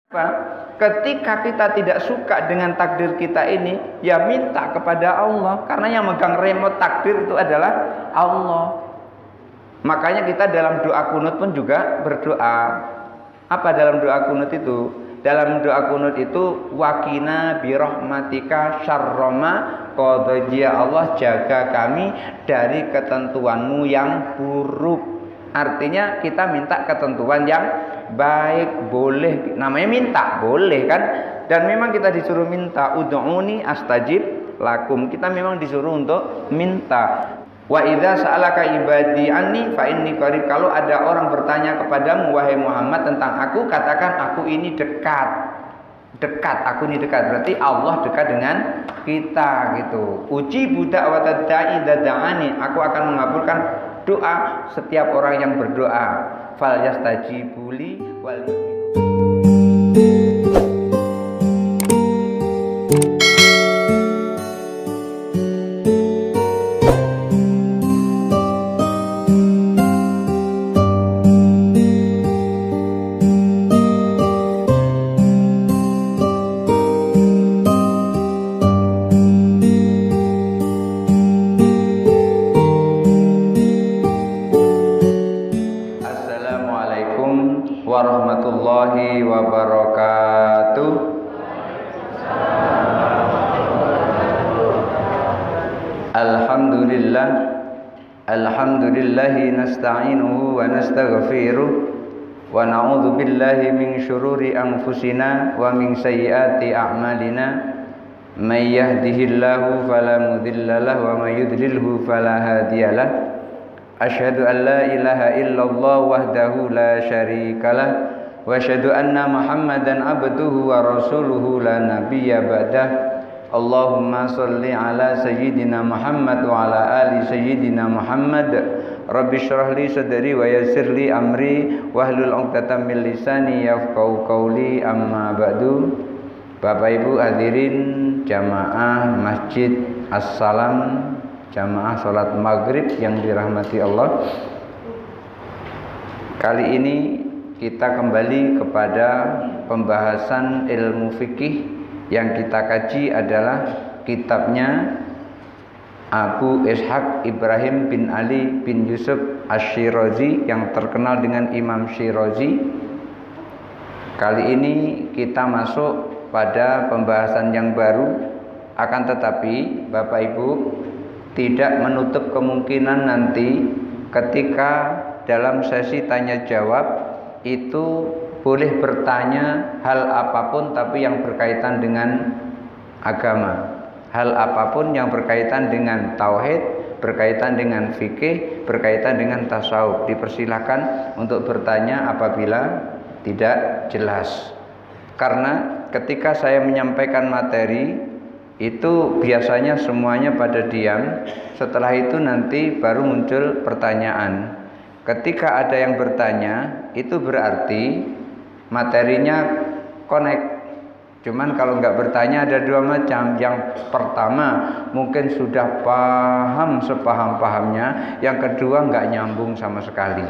Ketika kita tidak suka dengan takdir kita ini, ya minta kepada Allah, karena yang megang remote takdir itu adalah Allah. Makanya kita dalam doa kunut pun juga berdoa. Apa dalam doa kunut itu? Dalam doa kunut itu wakina birahmatika syarroma qadha, Allah jaga kami dari ketentuanmu yang buruk. Artinya kita minta ketentuan yang baik, boleh, namanya minta, boleh kan? Dan memang kita disuruh minta, ud'uni astajib lakum. Kita memang disuruh untuk minta. Wa idza sa'alaka ibadi anni fa inni qarib. Kalau ada orang bertanya kepadamu wahai Muhammad tentang aku, katakan aku ini dekat. Dekat, aku ini dekat. Berarti Allah dekat dengan kita gitu. Ujibu da'watad da'i idza da'ani. Aku akan mengabulkan doa setiap orang yang berdoa. Fal yastajibuli wal warahmatullahi wabarakatuh. Alhamdulillah, alhamdulillahi nasta'inuhu wa nastaghfiruh wa na'udzu billahi min syururi anfusina wa min sayyiati a'malina. May yahdihillahu fala mudhillalah wa may yudlilhu fala hadiyalah. Asyhadu an la ilaha illallah wahdahu la syarikalah wa asyhadu anna Muhammadan abduhu wa rasuluhu la nabiyya ba'dah. Allahumma shalli ala sayyidina Muhammad wa ala ali sayyidina Muhammad. Rabbi shrah li sadri wa yassir li amri wahlul 'uqdatam min lisani yafqahu qawli, amma ba'du. Bapak Ibu hadirin jamaah Masjid Assalam, jamaah sholat maghrib yang dirahmati Allah. Kali ini kita kembali kepada pembahasan ilmu fikih. Yang kita kaji adalah kitabnya Abu Ishaq Ibrahim bin Ali bin Yusuf Asy-Syirazi yang terkenal dengan Imam Syirazi. Kali ini kita masuk pada pembahasan yang baru, akan tetapi Bapak Ibu tidak menutup kemungkinan nanti ketika dalam sesi tanya jawab itu boleh bertanya hal apapun tapi yang berkaitan dengan agama, hal apapun yang berkaitan dengan tauhid, berkaitan dengan fikih, berkaitan dengan tasawuf. Dipersilakan untuk bertanya apabila tidak jelas. Karena ketika saya menyampaikan materi itu biasanya semuanya pada diam. Setelah itu nanti baru muncul pertanyaan. Ketika ada yang bertanya, itu berarti materinya connect. Cuman kalau nggak bertanya ada dua macam. Yang pertama mungkin sudah paham sepaham-pahamnya. Yang kedua nggak nyambung sama sekali.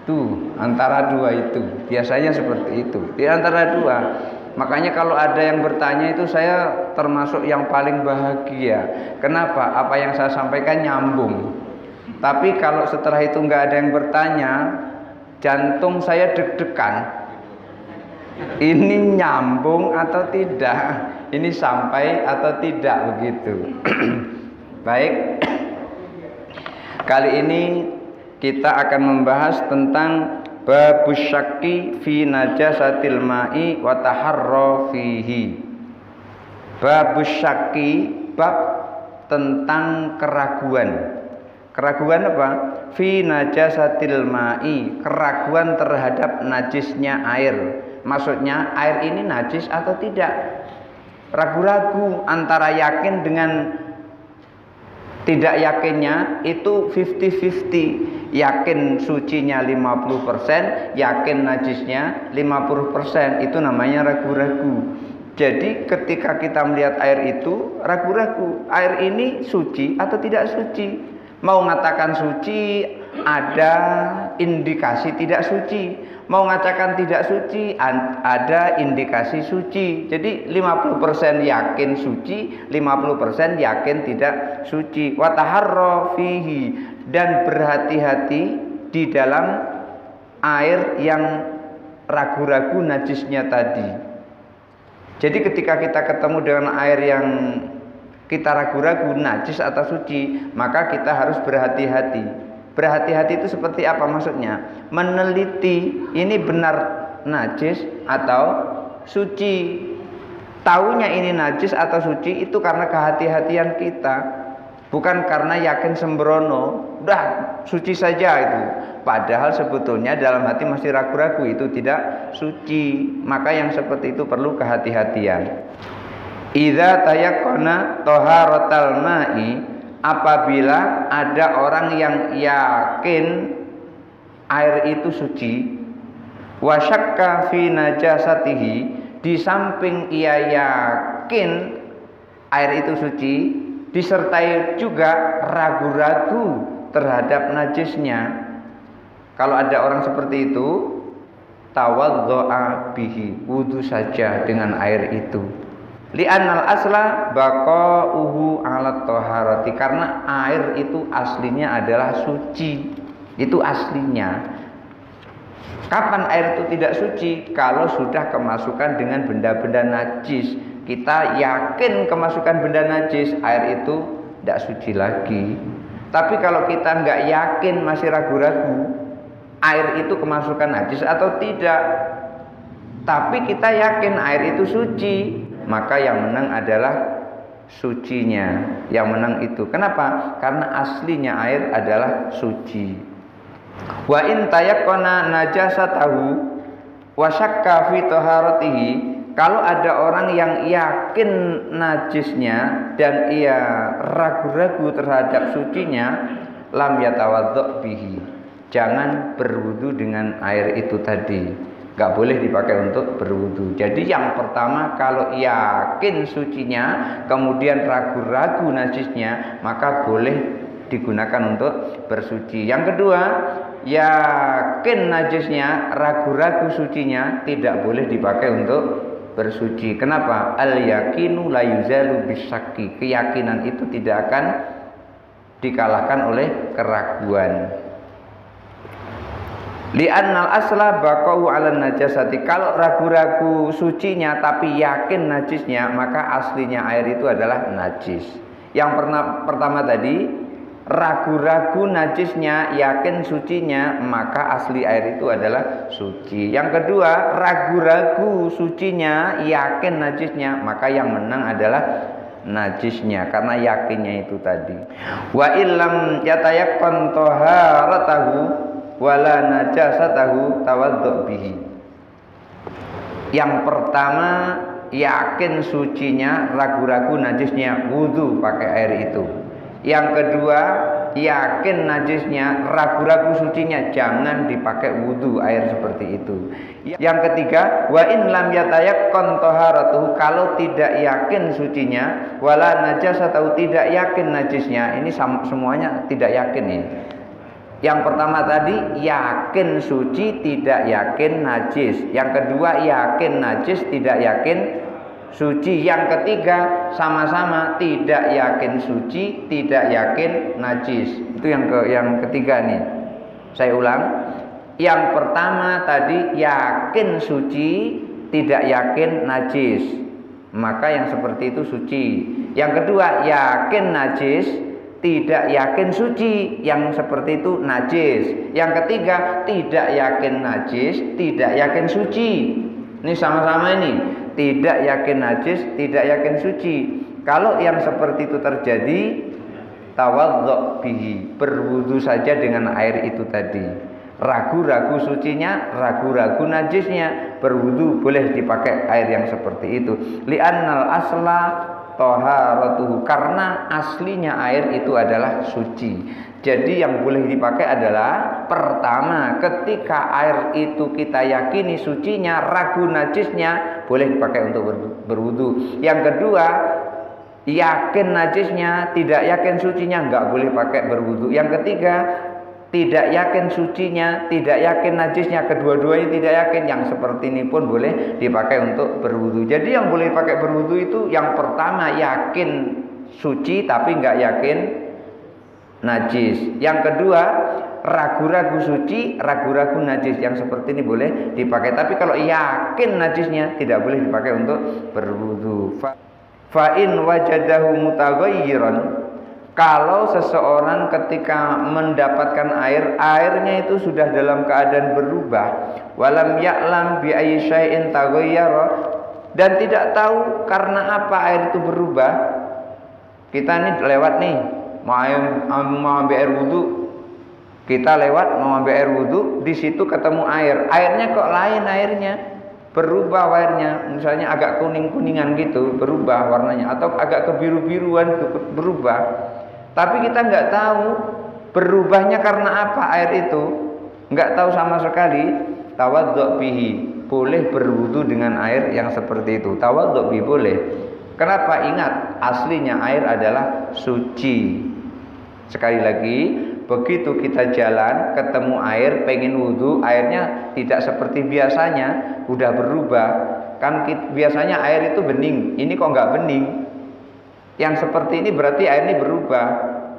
Tuh, antara dua itu. Biasanya seperti itu. Di antara dua. Makanya kalau ada yang bertanya itu saya termasuk yang paling bahagia. Kenapa? Apa yang saya sampaikan nyambung. Tapi kalau setelah itu nggak ada yang bertanya, jantung saya deg-degan. Ini nyambung atau tidak? Ini sampai atau tidak begitu? Baik. Kali ini kita akan membahas tentang babus syakki fi najasatil ma'i wa taharra fihi. Babus syakki, bab tentang keraguan. Keraguan apa? Fi najasatil ma'i, keraguan terhadap najisnya air. Maksudnya air ini najis atau tidak? Ragu-ragu antara yakin dengan tidak yakinnya itu 50-50. Yakin sucinya 50%, yakin najisnya 50%. Itu namanya ragu-ragu. Jadi ketika kita melihat air itu ragu-ragu, air ini suci atau tidak suci. Mau mengatakan suci ada indikasi tidak suci. Mau mengatakan tidak suci, ada indikasi suci. Jadi 50% yakin suci, 50% yakin tidak suci. Wa taharra fihi, dan berhati-hati di dalam air yang ragu-ragu najisnya tadi. Jadi ketika kita ketemu dengan air yang kita ragu-ragu najis atau suci, maka kita harus berhati-hati. Berhati-hati itu seperti apa maksudnya? Meneliti ini benar najis atau suci. Taunya ini najis atau suci itu karena kehati-hatian kita, bukan karena yakin sembrono, udah suci saja itu. Padahal sebetulnya dalam hati masih ragu-ragu, itu tidak suci. Maka yang seperti itu perlu kehati-hatian. Idza tayaqqana taharatal ma'i, apabila ada orang yang yakin air itu suci, wa syakka fi najasatihi, di samping ia yakin air itu suci, disertai juga ragu-ragu terhadap najisnya. Kalau ada orang seperti itu, tawaddo'a bihi, wudu saja dengan air itu. Li'annal asla baqa'uhu 'ala thaharati, karena air itu aslinya adalah suci. Itu aslinya. Kapan air itu tidak suci? Kalau sudah kemasukan dengan benda-benda najis. Kita yakin kemasukan benda najis, air itu tidak suci lagi. Tapi kalau kita nggak yakin, masih ragu-ragu, air itu kemasukan najis atau tidak, tapi kita yakin air itu suci, maka yang menang adalah sucinya. Yang menang itu. Kenapa? Karena aslinya air adalah suci. Wa in tayaqqana najasatahu wa syakka fi taharatihi, kalau ada orang yang yakin najisnya dan ia ragu-ragu terhadap sucinya, lam yatawaddo bihi, jangan berwudu dengan air itu tadi. Gak boleh dipakai untuk berwudu. Jadi yang pertama, kalau yakin sucinya kemudian ragu-ragu najisnya, maka boleh digunakan untuk bersuci. Yang kedua, yakin najisnya, ragu-ragu sucinya, tidak boleh dipakai untuk bersuci. Kenapa? Al yakinu la yuzalu bisyakki, keyakinan itu tidak akan dikalahkan oleh keraguan. Li'annal asla baqa'u 'ala najasati, kalau ragu-ragu sucinya tapi yakin najisnya, maka aslinya air itu adalah najis. Yang pertama tadi, ragu-ragu najisnya, yakin sucinya, maka asli air itu adalah suci. Yang kedua, ragu-ragu sucinya, yakin najisnya, maka yang menang adalah najisnya, karena yakinnya itu tadi. Wa illam yatayaqqan taharatahu wala najasatahu tawaddu bihi. Yang pertama, yakin sucinya, ragu-ragu najisnya, wudu pakai air itu. Yang kedua, yakin najisnya, ragu-ragu sucinya, jangan dipakai wudu air seperti itu. Yang ketiga, wa in lam yatayaqqan taharatuhu, kalau tidak yakin sucinya, wala najasatahu, tidak yakin najisnya. Ini semuanya tidak yakin ini. Yang pertama tadi yakin suci, tidak yakin najis. Yang kedua yakin najis, tidak yakin suci. Yang ketiga sama-sama tidak yakin suci, tidak yakin najis. Itu yang ketiga nih. Saya ulang. Yang pertama tadi yakin suci, tidak yakin najis, maka yang seperti itu suci. Yang kedua yakin najis, tidak yakin suci, yang seperti itu najis. Yang ketiga tidak yakin najis, tidak yakin suci. Ini sama-sama ini, tidak yakin najis, tidak yakin suci. Kalau yang seperti itu terjadi, tawaddu bihi, berwudu saja dengan air itu tadi. Ragu-ragu sucinya, ragu-ragu najisnya, berwudu boleh dipakai air yang seperti itu. Li'annal asla taharatuhu, karena aslinya air itu adalah suci. Jadi yang boleh dipakai adalah pertama, ketika air itu kita yakini sucinya, ragu najisnya, boleh dipakai untuk berwudu. Yang kedua, yakin najisnya, tidak yakin sucinya, nggak boleh pakai berwudu. Yang ketiga, tidak yakin sucinya, tidak yakin najisnya, kedua-duanya tidak yakin, yang seperti ini pun boleh dipakai untuk berwudu. Jadi yang boleh dipakai berwudu itu yang pertama yakin suci tapi nggak yakin najis. Yang kedua ragu-ragu suci, ragu-ragu najis, yang seperti ini boleh dipakai. Tapi kalau yakin najisnya tidak boleh dipakai untuk berwudu. Fa in wajadahu mutaghayyiran, kalau seseorang ketika mendapatkan air, airnya itu sudah dalam keadaan berubah, walam ya'lam bi ayyi syai'in taghayyara, dan tidak tahu karena apa air itu berubah. Kita nih lewat nih, mau ambil air wudu, kita lewat mau ambil air wudu, di situ ketemu air, airnya kok lain airnya, berubah warnanya, misalnya agak kuning-kuningan gitu, berubah warnanya, atau agak kebiru-biruan berubah. Tapi kita nggak tahu berubahnya karena apa air itu, nggak tahu sama sekali. Tawaddu bihi, boleh berwudu dengan air yang seperti itu. Tawaddu bihi boleh. Kenapa? Ingat, aslinya air adalah suci. Sekali lagi, begitu kita jalan ketemu air, pengen wudu, airnya tidak seperti biasanya, udah berubah. Kan biasanya air itu bening, ini kok nggak bening. Yang seperti ini berarti air ini berubah.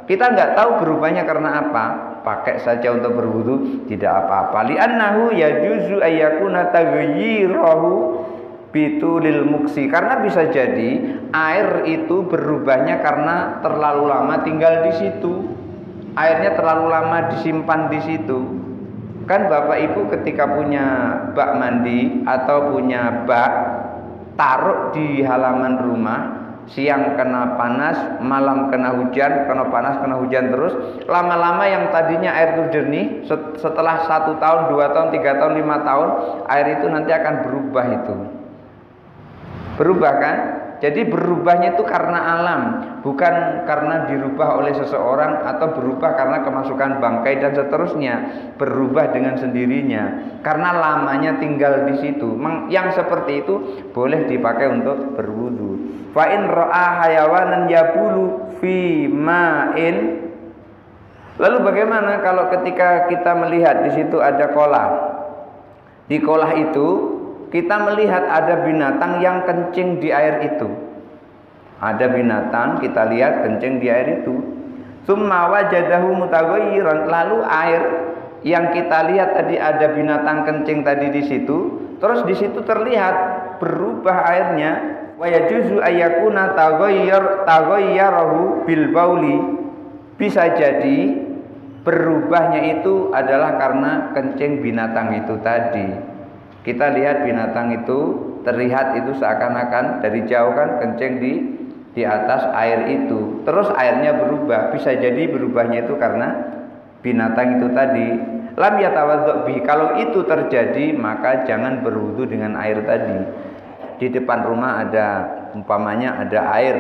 Kita nggak tahu berubahnya karena apa. Pakai saja untuk berwudu, tidak apa-apa. Li'annahu yajuzu ayyakuna taghayyirahu bitulil muksi. Karena bisa jadi air itu berubahnya karena terlalu lama tinggal di situ. Airnya terlalu lama disimpan di situ. Kan Bapak Ibu ketika punya bak mandi atau punya bak, taruh di halaman rumah, siang kena panas, malam kena hujan, kena panas, kena hujan terus. Lama-lama yang tadinya air itu jernih, setelah 1 tahun, 2 tahun, 3 tahun, 5 tahun, air itu nanti akan berubah itu. Berubah kan? Jadi berubahnya itu karena alam, bukan karena dirubah oleh seseorang atau berubah karena kemasukan bangkai dan seterusnya. Berubah dengan sendirinya karena lamanya tinggal di situ. Yang seperti itu boleh dipakai untuk berwudu. Fa in ra'a hayawanan yabulu fi ma'in. Lalu bagaimana kalau ketika kita melihat di situ ada kolah? Di kolah itu kita melihat ada binatang yang kencing di air itu. Ada binatang kita lihat kencing di air itu. Tsumma wajadahu mutaghayyiran, lalu air yang kita lihat tadi ada binatang kencing tadi di situ, terus di situ terlihat berubah airnya. Wa yajuzu ayyakuna taghayyarahu bil bauli. Bisa jadi berubahnya itu adalah karena kencing binatang itu tadi. Kita lihat binatang itu terlihat itu seakan-akan dari jauh kan kencing di atas air itu. Terus airnya berubah. Bisa jadi berubahnya itu karena binatang itu tadi. Lam yatawaddu bihi. Kalau itu terjadi maka jangan berwudu dengan air tadi. Di depan rumah ada umpamanya ada air.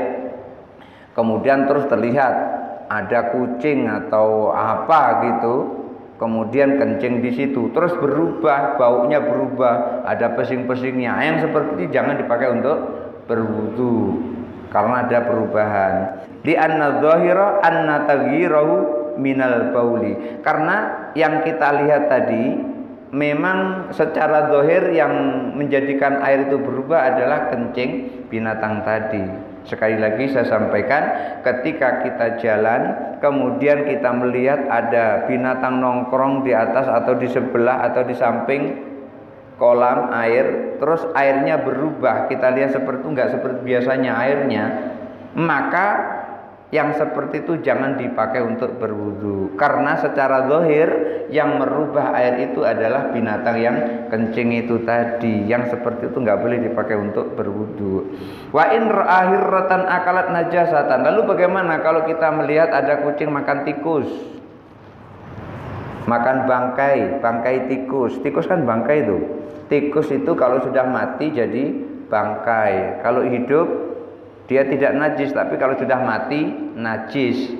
Kemudian terus terlihat ada kucing atau apa gitu. Kemudian kencing di situ, terus berubah, baunya berubah, ada pesing-pesingnya. Yang seperti ini jangan dipakai untuk berwudu karena ada perubahan. Li anna dzahira anna taghyirahu minal bauli. Karena yang kita lihat tadi memang secara zahir yang menjadikan air itu berubah adalah kencing binatang tadi. Sekali lagi saya sampaikan, ketika kita jalan kemudian kita melihat ada binatang nongkrong di atas atau di sebelah atau di samping kolam air, terus airnya berubah, kita lihat seperti itu, enggak seperti biasanya airnya, maka yang seperti itu jangan dipakai untuk berwudu. Karena secara zahir yang merubah air itu adalah binatang yang kencing itu tadi. Yang seperti itu nggak boleh dipakai untuk berwudu. Wa in ra'ahirratan akalat najasatan. Lalu bagaimana kalau kita melihat ada kucing makan tikus? Makan bangkai tikus. Tikus kan bangkai itu. Tikus itu kalau sudah mati jadi bangkai. Kalau hidup dia tidak najis, tapi kalau sudah mati najis.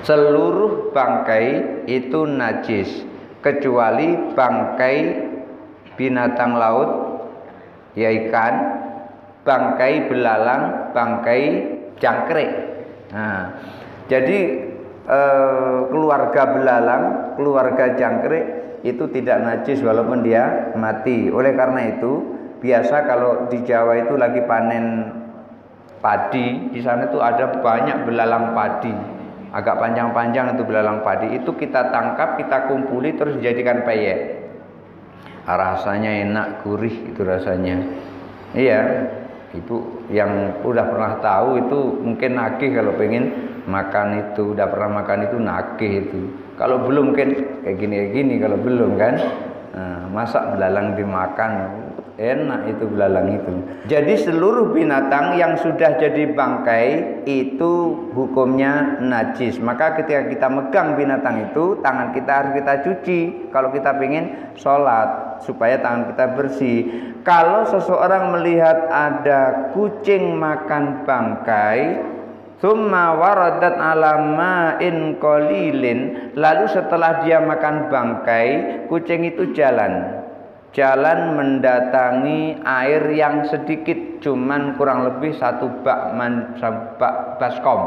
Seluruh bangkai itu najis kecuali bangkai binatang laut, ya ikan, bangkai belalang, bangkai jangkrik. Nah, jadi keluarga belalang, keluarga jangkrik itu tidak najis walaupun dia mati. Oleh karena itu, biasa kalau di Jawa itu lagi panen padi, di sana itu ada banyak belalang padi. Agak panjang-panjang itu belalang padi. Itu kita tangkap, kita kumpuli terus dijadikan peyek. Rasanya enak, gurih itu rasanya. Iya, Ibu yang udah pernah tahu itu mungkin nagih kalau pengen makan itu, udah pernah makan itu nagih itu. Kalau belum mungkin kayak gini kalau belum kan. Nah, masak belalang dimakan, enak itu belalang itu. Jadi seluruh binatang yang sudah jadi bangkai itu hukumnya najis. Maka ketika kita megang binatang itu, tangan kita harus kita cuci kalau kita pengen sholat supaya tangan kita bersih. Kalau seseorang melihat ada kucing makan bangkai, summa waradat ala ma'in qalilin, lalu setelah dia makan bangkai, kucing itu jalan mendatangi air yang sedikit, cuman kurang lebih satu bak baskom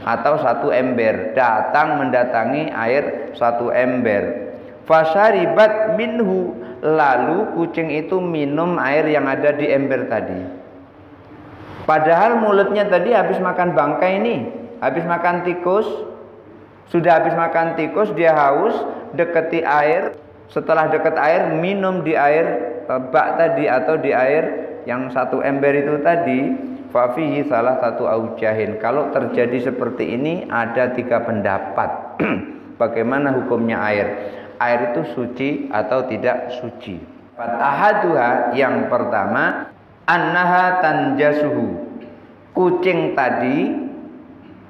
atau satu ember, datang mendatangi air satu ember. Fasyaribat minhu, lalu kucing itu minum air yang ada di ember tadi. Padahal mulutnya tadi habis makan bangkai ini, habis makan tikus, sudah habis makan tikus, dia haus, deketi air, setelah deket air, minum di air bak tadi atau di air yang satu ember itu tadi. Fafihi salah satu aujahin. Kalau terjadi seperti ini ada 3 pendapat. Bagaimana hukumnya air? Air itu suci atau tidak suci? Fatahaduha, yang pertama, annaha tanjasuhu, kucing tadi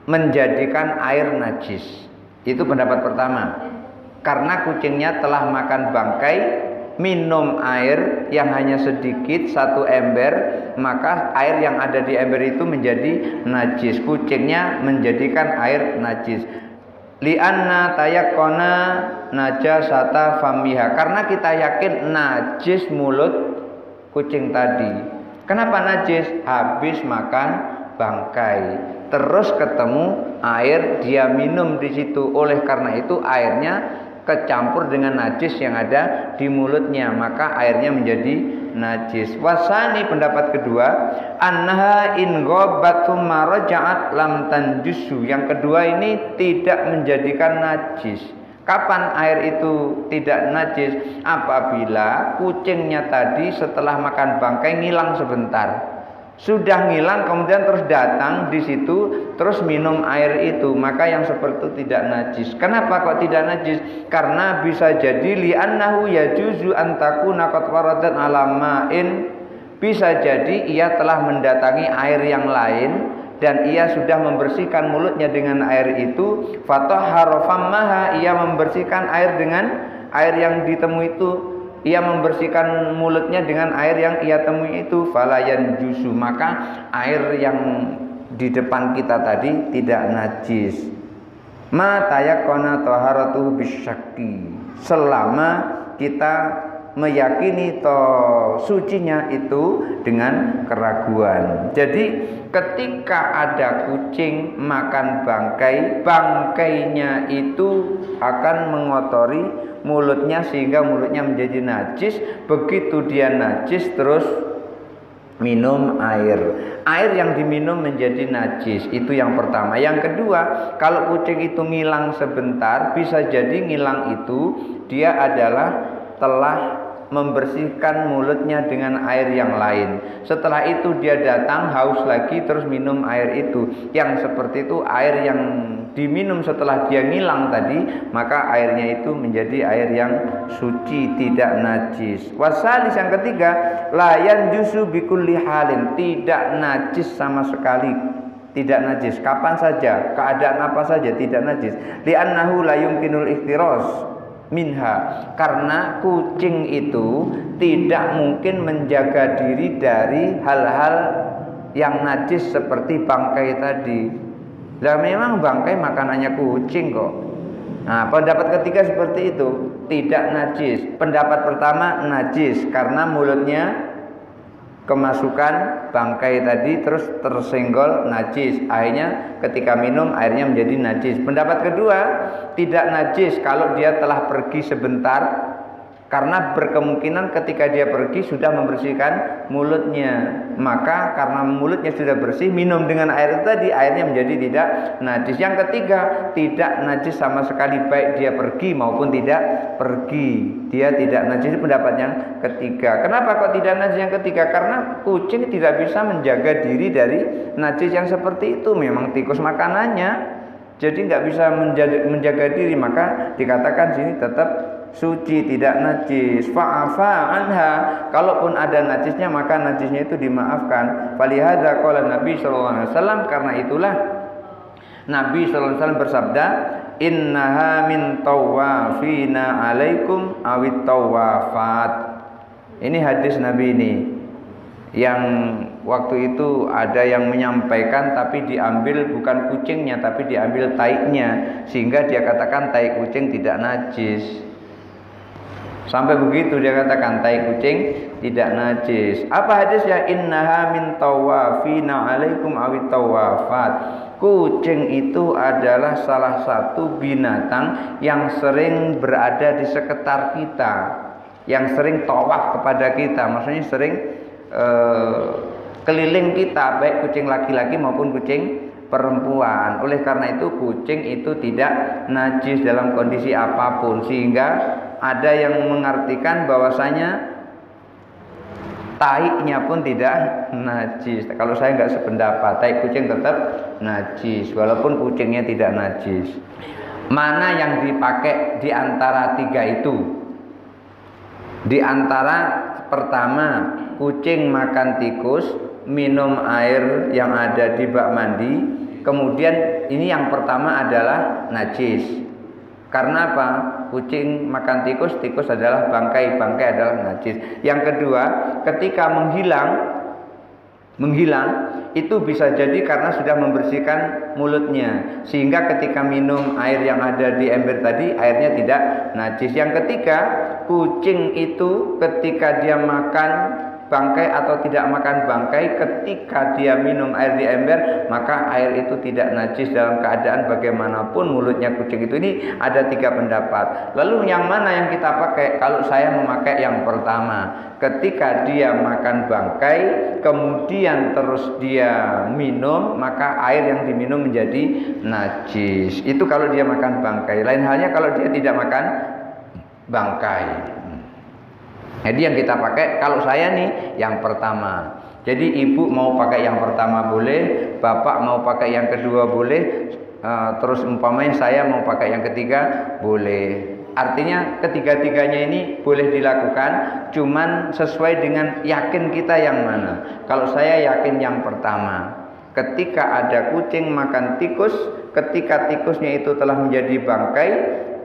menjadikan air najis. Itu pendapat pertama. Karena kucingnya telah makan bangkai, minum air yang hanya sedikit, satu ember, maka air yang ada di ember itu menjadi najis. Kucingnya menjadikan air najis. Li'anna tayakkona najasata famiha, karena kita yakin najis mulut kucing tadi. Kenapa najis? Habis makan bangkai, terus ketemu air, dia minum di situ. Oleh karena itu airnya kecampur dengan najis yang ada di mulutnya, maka airnya menjadi najis. Wasani, pendapat kedua, annaha in ghabat tsumma raja'at lam tanjusu. Yang kedua ini tidak menjadikan najis. Kapan air itu tidak najis? Apabila kucingnya tadi setelah makan bangkai ngilang sebentar. Sudah ngilang kemudian terus datang di situ terus minum air itu, maka yang seperti itu tidak najis. Kenapa kok tidak najis? Karena bisa jadi li'annahu yajuzu an takuna qad waradat ala ma'in, bisa jadi ia telah mendatangi air yang lain dan ia sudah membersihkan mulutnya dengan air itu. Fatahhara fammaha, ia membersihkan air dengan air yang ditemui itu, ia membersihkan mulutnya dengan air yang ia temui itu. Falayan jusu, maka air yang di depan kita tadi tidak najis. Ma tayakkana taharatuhu bisyakki, selama kita meyakini sucinya itu dengan keraguan. Jadi ketika ada kucing makan bangkai, bangkainya itu akan mengotori mulutnya sehingga mulutnya menjadi najis. Begitu dia najis terus minum air, air yang diminum menjadi najis. Itu yang pertama. Yang kedua, kalau kucing itu ngilang sebentar, bisa jadi ngilang itu dia adalah telah membersihkan mulutnya dengan air yang lain. Setelah itu dia datang haus lagi terus minum air itu. Yang seperti itu air yang diminum setelah dia ngilang tadi, maka airnya itu menjadi air yang suci, tidak najis. Wasalis, yang ketiga, layan jusu bikulli halin, tidak najis sama sekali. Tidak najis kapan saja, keadaan apa saja tidak najis. Li'annahu la yumkinul ikhtiras minha, karena kucing itu tidak mungkin menjaga diri dari hal-hal yang najis seperti bangkai tadi. Lah memang bangkai makanannya kucing kok. Nah, pendapat ketiga seperti itu, tidak najis. Pendapat pertama najis karena mulutnya kemasukan bangkai tadi terus tersenggol najis, akhirnya ketika minum airnya menjadi najis. Pendapat kedua, tidak najis kalau dia telah pergi sebentar, karena berkemungkinan ketika dia pergi sudah membersihkan mulutnya, maka karena mulutnya sudah bersih, minum dengan air itu tadi, airnya menjadi tidak najis. Yang ketiga, tidak najis sama sekali baik dia pergi maupun tidak pergi, dia tidak najis. Pendapat yang ketiga. Kenapa kok tidak najis yang ketiga? Karena kucing tidak bisa menjaga diri dari najis yang seperti itu, memang tikus makanannya, jadi nggak bisa menjaga diri, maka dikatakan sini tetap suci, tidak najis. Fa'afa anha, kalaupun ada najisnya maka najisnya itu dimaafkan. Falihadza qala Nabi sallallahu alaihi wasallam, karena itulah Nabi sallallahu alaihi wasallam bersabda, innaha min tawafina alaikum awit tawafat. Ini hadis Nabi ini, yang waktu itu ada yang menyampaikan tapi diambil bukan kucingnya tapi diambil taiknya, sehingga dia katakan tai kucing tidak najis. Sampai begitu dia katakan tai kucing tidak najis. Apa hadisnya? Innaha min tawafina alaikum awit tawafat. Kucing itu adalah salah satu binatang yang sering berada di sekitar kita, yang sering tawaf kepada kita, maksudnya sering keliling kita, baik kucing laki-laki maupun kucing perempuan. Oleh karena itu kucing itu tidak najis dalam kondisi apapun, sehingga ada yang mengartikan bahwasanya taiknya pun tidak najis. Kalau saya nggak sependapat, tai kucing tetap najis walaupun kucingnya tidak najis. Mana yang dipakai di antara tiga itu? Di antara pertama, kucing makan tikus, minum air yang ada di bak mandi, kemudian ini yang pertama adalah najis. Karena apa? Kucing makan tikus, tikus adalah bangkai, bangkai adalah najis. Yang kedua, ketika menghilang itu bisa jadi karena sudah membersihkan mulutnya, sehingga ketika minum air yang ada di ember tadi, airnya tidak najis. Yang ketiga, kucing itu ketika dia makan bangkai atau tidak makan bangkai, ketika dia minum air di ember, maka air itu tidak najis dalam keadaan bagaimanapun mulutnya kucing itu. Ini ada tiga pendapat. Lalu yang mana yang kita pakai? Kalau saya memakai yang pertama, ketika dia makan bangkai kemudian terus dia minum, maka air yang diminum menjadi najis. Itu kalau dia makan bangkai. Lain halnya kalau dia tidak makan bangkai. Jadi yang kita pakai, kalau saya nih yang pertama. Jadi ibu mau pakai yang pertama boleh, bapak mau pakai yang kedua boleh, terus umpamanya saya mau pakai yang ketiga boleh. Artinya ketiga-tiganya ini boleh dilakukan, cuman sesuai dengan yakin kita yang mana. Kalau saya yakin yang pertama. Ketika ada kucing makan tikus, ketika tikusnya itu telah menjadi bangkai,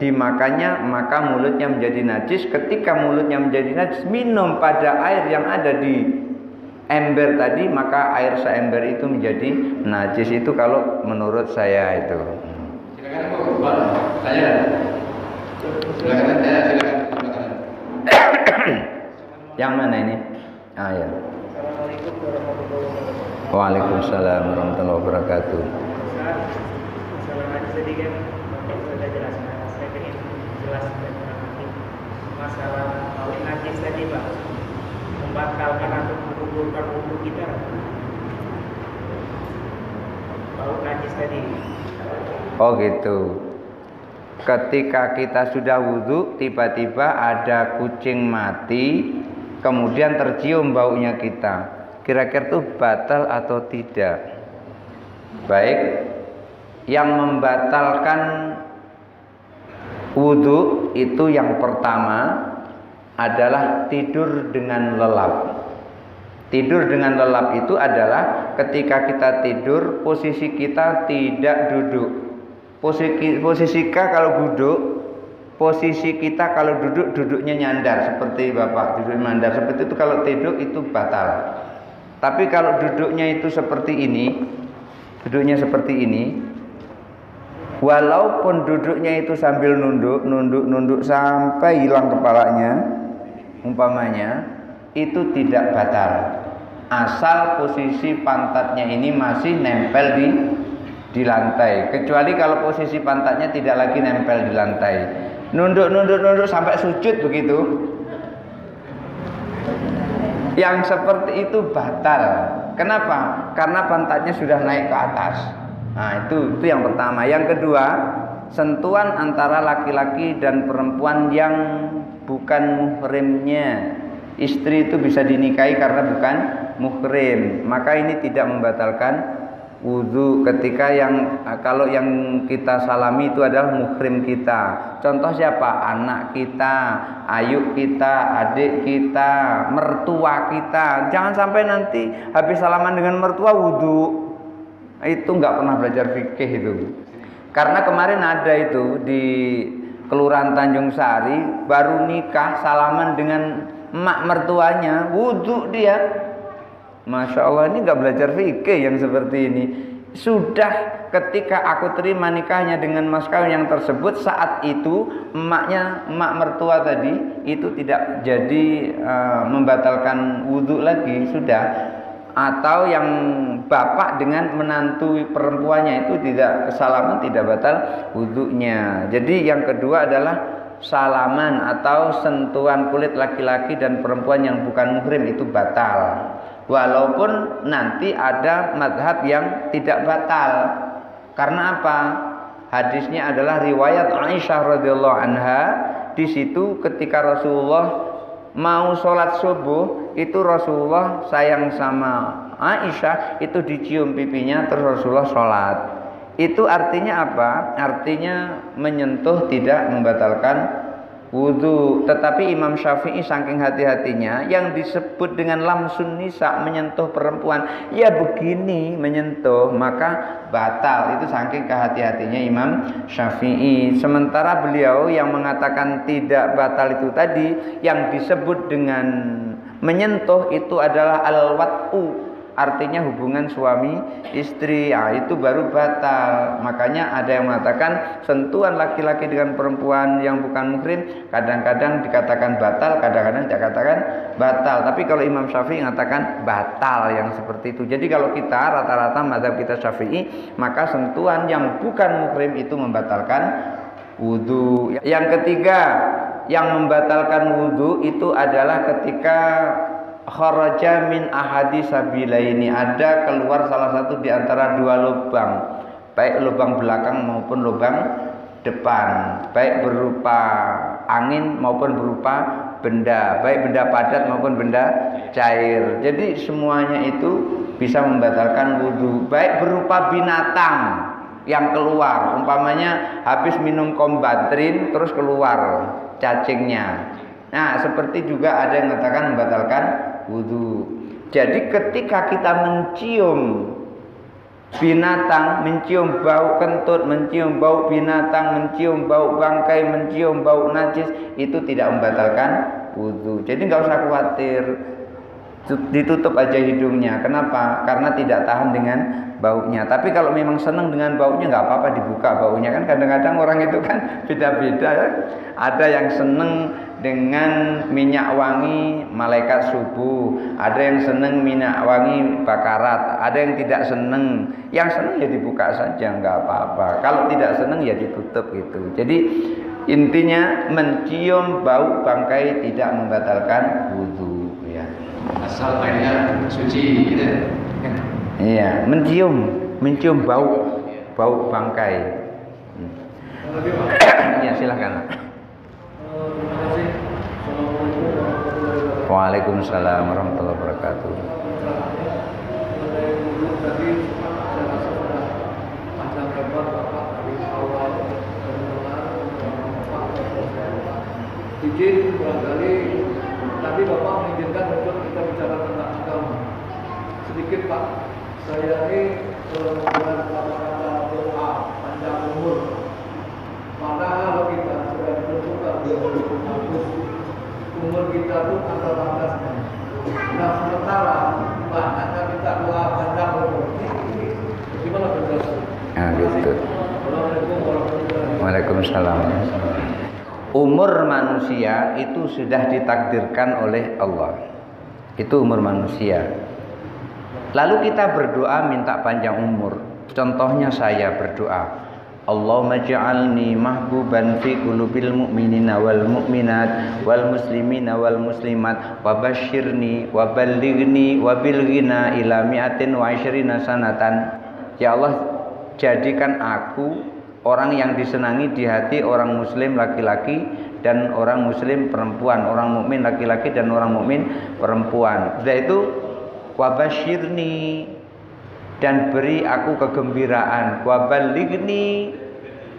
dimakannya maka mulutnya menjadi najis. Ketika mulutnya menjadi najis, minum pada air yang ada di ember tadi, maka air seember itu menjadi najis. Itu kalau menurut saya itu. Silakan Bu, saya. Silakan. Yang mana ini? Ah ya. Assalamualaikum warahmatullahi wabarakatuh. Waalaikumsalam warahmatullahi wabarakatuh. Sedikit sudah jelaskan, saya ingin jelaskan masalah bau najis tadi Pak, membatalkan atau menggugurkan wudu kita. Bau najis tadi. Oh gitu. Ketika kita sudah wudu, tiba-tiba ada kucing mati, kemudian tercium baunya kita. Kira-kira itu batal atau tidak? Baik. Yang membatalkan wudu itu yang pertama adalah tidur dengan lelap. Tidur dengan lelap itu adalah ketika kita tidur, posisi kita tidak duduk. Posisi kalau duduk, posisi kita kalau duduk, duduknya nyandar seperti Bapak duduk nyandar seperti itu. Kalau tidur itu batal. Tapi kalau duduknya itu seperti ini, duduknya seperti ini, walaupun duduknya itu sambil nunduk sampai hilang kepalanya, umpamanya, itu tidak batal. asal posisi pantatnya ini masih nempel di lantai. Kecuali kalau posisi pantatnya tidak lagi nempel di lantai, nunduk sampai sujud begitu, yang seperti itu batal. Kenapa? Karena pantatnya sudah naik ke atas. Nah, itu yang pertama. Yang kedua, sentuhan antara laki-laki dan perempuan yang bukan muhrimnya. Istri itu bisa dinikahi karena bukan muhrim, maka ini tidak membatalkan wudu ketika kalau yang kita salami itu adalah muhrim kita. Contoh siapa? Anak kita, ayu kita, adik kita, mertua kita. Jangan sampai nanti habis salaman dengan mertua wudu. Itu nggak pernah belajar fikih itu. Karena kemarin ada itu di Kelurahan Tanjung Sari, baru nikah salaman dengan emak mertuanya, wudu dia. Masya Allah, ini nggak belajar fikih yang seperti ini. Sudah ketika aku terima nikahnya dengan mas kawin yang tersebut, saat itu emak mertua tadi itu tidak jadi membatalkan wudu lagi, sudah. Atau yang bapak dengan menantu perempuannya itu tidak salaman, tidak batal wudunya. Jadi yang kedua adalah salaman atau sentuhan kulit laki-laki dan perempuan yang bukan muhrim itu batal. Walaupun nanti ada mazhab yang tidak batal. Karena apa? Hadisnya adalah riwayat Aisyah radhiyallahu anha. Di situ ketika Rasulullah mau sholat subuh, itu Rasulullah sayang sama Aisyah, itu dicium pipinya terus Rasulullah sholat. Itu artinya apa? Artinya menyentuh tidak membatalkan wudu. Tetapi Imam Syafi'i saking hati-hatinya, yang disebut dengan lamsun nisa, menyentuh perempuan, ya begini menyentuh, maka batal. Itu saking kehati-hatinya Imam Syafi'i. Sementara beliau yang mengatakan tidak batal itu tadi, yang disebut dengan menyentuh itu adalah al-wat'u, artinya hubungan suami istri. Itu baru batal. Makanya ada yang mengatakan sentuhan laki-laki dengan perempuan yang bukan muhrim kadang-kadang dikatakan batal, kadang-kadang dikatakan batal. Tapi kalau Imam Syafi'i mengatakan batal yang seperti itu. Jadi kalau kita rata-rata mazhab kita Syafi'i, maka sentuhan yang bukan muhrim itu membatalkan wudu. Yang ketiga yang membatalkan wudu itu adalah ketika kharaja min ahadi sabilaini, ada keluar salah satu di antara dua lubang, baik lubang belakang maupun lubang depan, baik berupa angin maupun berupa benda, baik benda padat maupun benda cair. Jadi semuanya itu bisa membatalkan wudu, baik berupa binatang yang keluar, umpamanya habis minum kombatrin terus keluar cacingnya. Nah, seperti juga ada yang mengatakan membatalkan wudu. Jadi ketika kita mencium binatang, mencium bau kentut, mencium bau binatang, mencium bau bangkai, mencium bau najis, itu tidak membatalkan wudu. Jadi nggak usah khawatir, ditutup aja hidungnya. Kenapa? Karena tidak tahan dengan baunya. Tapi kalau memang senang dengan baunya, nggak apa-apa dibuka baunya. Kan kadang-kadang orang itu kan beda-beda ya. Ada yang senang dengan minyak wangi malaikat subuh, ada yang senang minyak wangi bakarat, ada yang tidak senang. Yang senang ya dibuka saja, nggak apa-apa. Kalau tidak senang ya ditutup gitu. Jadi intinya mencium bau bangkai tidak membatalkan wudu ya. Asal airnya suci gitu. Iya, mencium bau bangkai. Ya silahkan. Waalaikumsalam warahmatullahi wabarakatuh. Izin barangkali tadi Bapak mengizinkan untuk kita bicara tentang agama. Sedikit Pak, saya ini membuat kata-kata doa panjang umur. Padahal kita sudah ditentukan umur kita itu antara 18. Nah sementara banyaknya kita doa panjang umur. Ini gimana penjelasan? Nah gitu. Assalamualaikum warahmatullahi wabarakatuh. Waalaikumsalam. Umur manusia itu sudah ditakdirkan oleh Allah. Itu umur manusia. Lalu kita berdoa minta panjang umur. Contohnya saya berdoa, Allahumma ja'alni mahbuban fi qulubil mu'minina wal mu'minat wal muslimina wal muslimat wa basyirni wa ballighni wa bilghina ila mi'atin wa isyrina sanatan. Ya Allah, jadikan aku orang yang disenangi di hati orang muslim laki-laki dan orang muslim perempuan, orang mukmin laki-laki dan orang mukmin perempuan. Yaitu wa basyirni, dan beri aku kegembiraan, waballighni,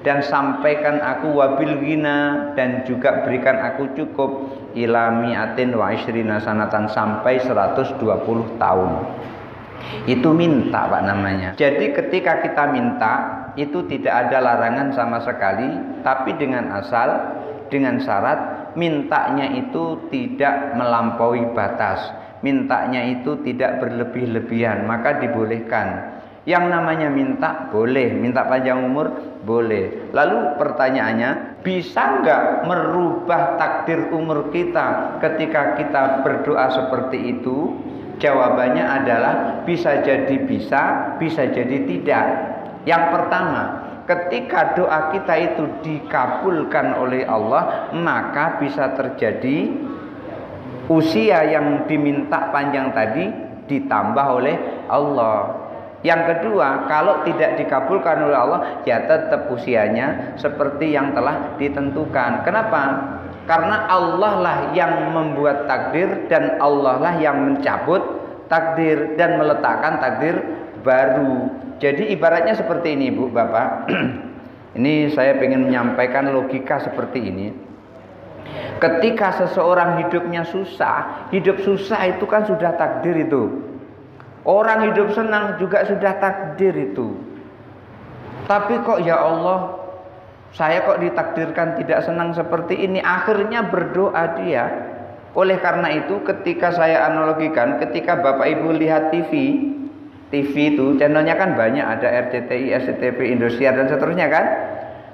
dan sampaikan aku, wabil ghina, dan juga berikan aku cukup, ila mi'atin wa isyrina sanatan, sampai 120 tahun. Itu minta Pak namanya. Jadi ketika kita minta itu tidak ada larangan sama sekali, tapi dengan syarat mintanya itu tidak melampaui batas. Mintanya itu tidak berlebih-lebihan, maka dibolehkan. Yang namanya minta boleh, minta panjang umur boleh. Lalu pertanyaannya, bisa nggak merubah takdir umur kita ketika kita berdoa seperti itu? Jawabannya adalah bisa jadi bisa jadi tidak. Yang pertama, ketika doa kita itu dikabulkan oleh Allah, maka bisa terjadi usia yang diminta panjang tadi ditambah oleh Allah. Yang kedua, kalau tidak dikabulkan oleh Allah, ya tetap usianya seperti yang telah ditentukan. Kenapa? Karena Allah lah yang membuat takdir dan Allah lah yang mencabut takdir dan meletakkan takdir baru. Jadi ibaratnya seperti ini, Bu, Bapak. Ini saya ingin menyampaikan logika seperti ini. Ketika seseorang hidupnya susah, hidup susah itu kan sudah takdir itu. Orang hidup senang juga sudah takdir itu. Tapi kok ya Allah, saya kok ditakdirkan tidak senang seperti ini. Akhirnya berdoa dia. Oleh karena itu ketika saya analogikan, ketika Bapak Ibu lihat TV itu channelnya kan banyak, ada RCTI, SCTV, Indosiar dan seterusnya kan.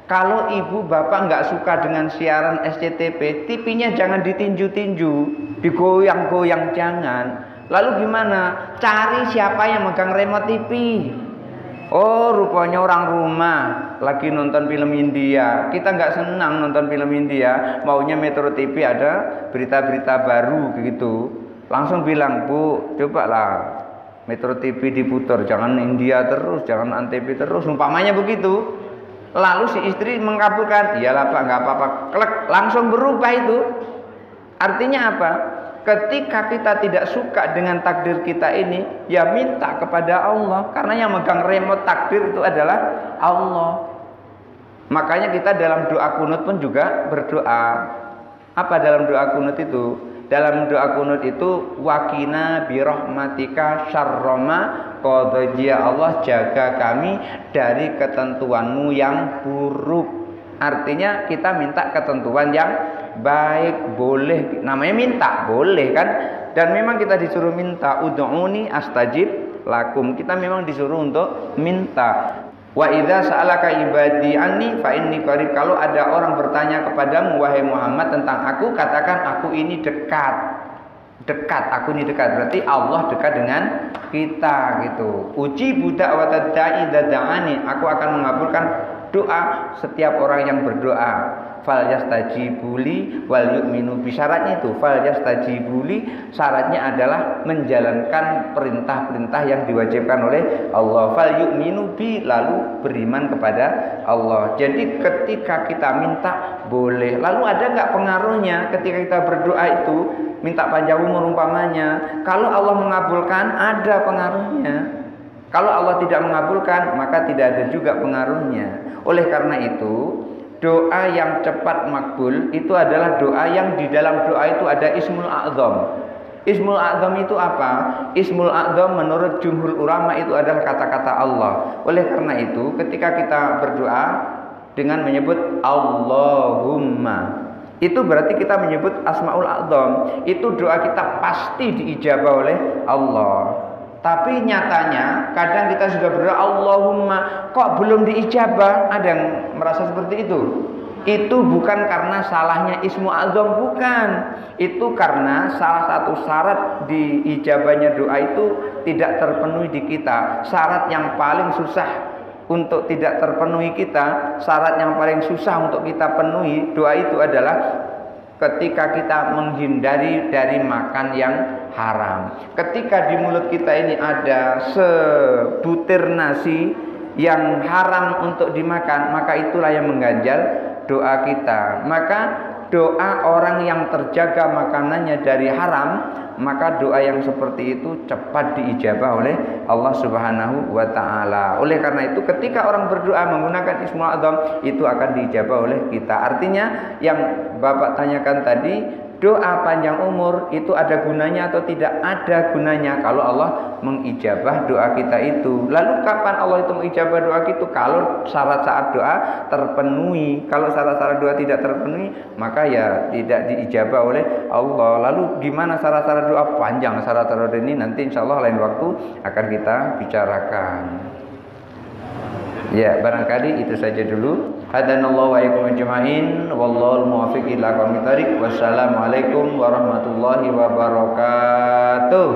Kalau ibu bapak nggak suka dengan siaran SCTV, TV-nya jangan ditinju-tinju, digoyang-goyang, jangan. Lalu gimana? Cari siapa yang megang remote TV. Oh, rupanya orang rumah lagi nonton film India. Kita nggak senang nonton film India, maunya Metro TV ada berita-berita baru gitu. Langsung bilang, Bu, cobalah Metro TV diputar, jangan India terus, jangan Antv terus, umpamanya begitu. Lalu si istri mengabulkan, iyalah Pak, nggak apa-apa, klek, langsung berubah itu. Artinya apa? Ketika kita tidak suka dengan takdir kita ini, ya minta kepada Allah, karena yang megang remote takdir itu adalah Allah. Makanya kita dalam doa kunut pun juga berdoa. Apa dalam doa kunut itu? Dalam doa kunut itu, wakina birahmatika syarroma qadha, Allah jaga kami dari ketentuanmu yang buruk. Artinya kita minta ketentuan yang baik, boleh, namanya minta, boleh kan. Dan memang kita disuruh minta, ud'uni astajib lakum, kita memang disuruh untuk minta. Wa idza sa'alaka ibadi anni fa inni qarib. Kalau ada orang bertanya kepadamu wahai Muhammad tentang aku, katakan aku ini dekat. Dekat, aku ini dekat. Berarti Allah dekat dengan kita gitu. Ujibu da'watad da'i idza da'ani. Aku akan mengabulkan doa setiap orang yang berdoa. Fal yastajibuli wal yu'minu bi. Syaratnya itu fal yastajibuli, syaratnya adalah menjalankan perintah-perintah yang diwajibkan oleh Allah. Fal yu'minu bi, lalu beriman kepada Allah. Jadi ketika kita minta boleh. Lalu ada nggak pengaruhnya ketika kita berdoa itu minta panjang umur umpamanya? Kalau Allah mengabulkan, ada pengaruhnya. Kalau Allah tidak mengabulkan, maka tidak ada juga pengaruhnya. Oleh karena itu, doa yang cepat makbul itu adalah doa yang di dalam doa itu ada Ismul A'zam. Ismul A'zam itu apa? Ismul A'zam menurut jumhur ulama itu adalah kata-kata Allah. Oleh karena itu, ketika kita berdoa dengan menyebut Allahumma, itu berarti kita menyebut Asmaul A'zam. Itu doa kita pasti diijabah oleh Allah. Tapi nyatanya kadang kita sudah berdoa Allahumma, kok belum diijabah? Ada yang merasa seperti itu? itu bukan karena salahnya ismu azam, bukan. Itu karena salah satu syarat di ijabahnya doa itu tidak terpenuhi di kita. Syarat yang paling susah untuk tidak terpenuhi kita, syarat yang paling susah untuk kita penuhi doa itu adalah ketika kita menghindari dari makan yang haram. Ketika di mulut kita ini ada sebutir nasi yang haram untuk dimakan, maka itulah yang mengganjal doa kita. Maka doa orang yang terjaga makanannya dari haram, maka doa yang seperti itu cepat diijabah oleh Allah Subhanahu wa taala. Oleh karena itu ketika orang berdoa menggunakan Ismul A'zam, itu akan diijabah oleh kita. Artinya yang Bapak tanyakan tadi, doa panjang umur itu ada gunanya atau tidak? Ada gunanya kalau Allah mengijabah doa kita itu. Lalu kapan Allah itu mengijabah doa kita? Kalau syarat-syarat doa terpenuhi. Kalau syarat-syarat doa tidak terpenuhi, maka ya tidak diijabah oleh Allah. Lalu gimana syarat-syarat doa? Panjang syarat-syarat ini, nanti insya Allah lain waktu akan kita bicarakan. Ya, barangkali itu saja dulu. Hadanallahu wa iyyakum ajma'in, wallahul muwaffiq ila aqwamit thoriq. Wassalamualaikum warahmatullahi wabarakatuh.